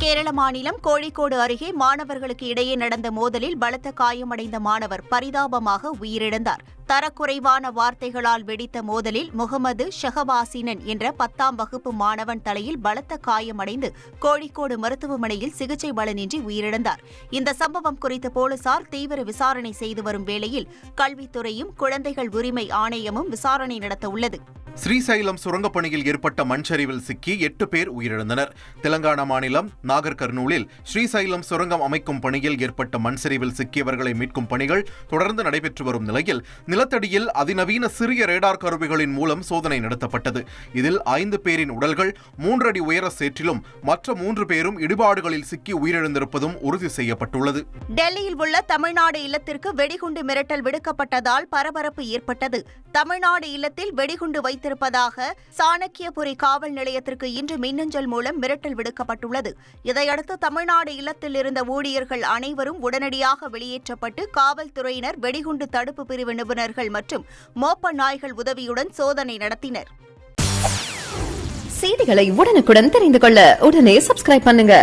கேரள மாநிலம் கோழிக்கோடு அருகே மாணவர்களுக்கு இடையே நடந்த மோதலில் பலத்த காயமடைந்த மாணவர் பரிதாபமாக உயிரிழந்தார். தரக்குறைவான வார்த்தைகளால் வெடித்த மோதலில் முகமது ஷஹபாசினன் என்ற 10ஆம் வகுப்பு மாணவன் தலையில் பலத்த காயமடைந்து கோழிக்கோடு மருத்துவமனையில் சிகிச்சை பலனின்றி உயிரிழந்தார். இந்த சம்பவம் குறித்து போலீசார் தீவிர விசாரணை செய்து வரும் வேளையில் கல்வித்துறையும் குழந்தைகள் உரிமை ஆணையமும் விசாரணை நடத்த உள்ளது. ஸ்ரீசைலம் சுரங்கப் பணியில் ஏற்பட்ட மண்சரிவில் சிக்கி 8 பேர் உயிரிழந்தனர். தெலங்கானா மாநிலம் நாகர் கர்னூலில் ஸ்ரீசைலம் சுரங்கம் அமைக்கும் பணியில் ஏற்பட்ட மண்சரிவில் சிக்கியவர்களை மீட்கும் பணிகள் தொடர்ந்து நடைபெற்று வரும் நிலையில் நிலத்தடியில் அதிநவீன சிறிய ரேடார் கருவிகளின் மூலம் சோதனை நடத்தப்பட்டது. இதில் 5 பேரின் உடல்கள் 3 அடி உயர சேற்றிலும் மற்ற 3 பேரும் இடிபாடுகளில் சிக்கி உயிரிழந்திருப்பதும் உறுதி செய்யப்பட்டுள்ளது. டெல்லியில் உள்ள தமிழ்நாடு இல்லத்திற்கு வெடிகுண்டு மிரட்டல் விடுக்கப்பட்டதால் பரபரப்பு ஏற்பட்டது. தமிழ்நாடு இல்லத்தில் வெடிகுண்டு வைத்திருப்பதாக சாணக்கியபுரி காவல் நிலையத்திற்கு இன்று மின்னஞ்சல் மூலம் மிரட்டல் விடுக்கப்பட்டுள்ளது. இதையடுத்து தமிழ்நாடு இல்லத்தில் இருந்த ஊழியர்கள் அனைவரும் உடனடியாக வெளியேற்றப்பட்டு காவல்துறையினர் வெடிகுண்டு தடுப்பு பிரிவு நிபுணர்கள் மற்றும் மோப்ப நாய்கள் உதவியுடன் சோதனை நடத்தினர். செய்திகளை உடனுக்குடன் தெரிந்து கொள்ள உடனே சப்ஸ்கிரைப் பண்ணுங்க.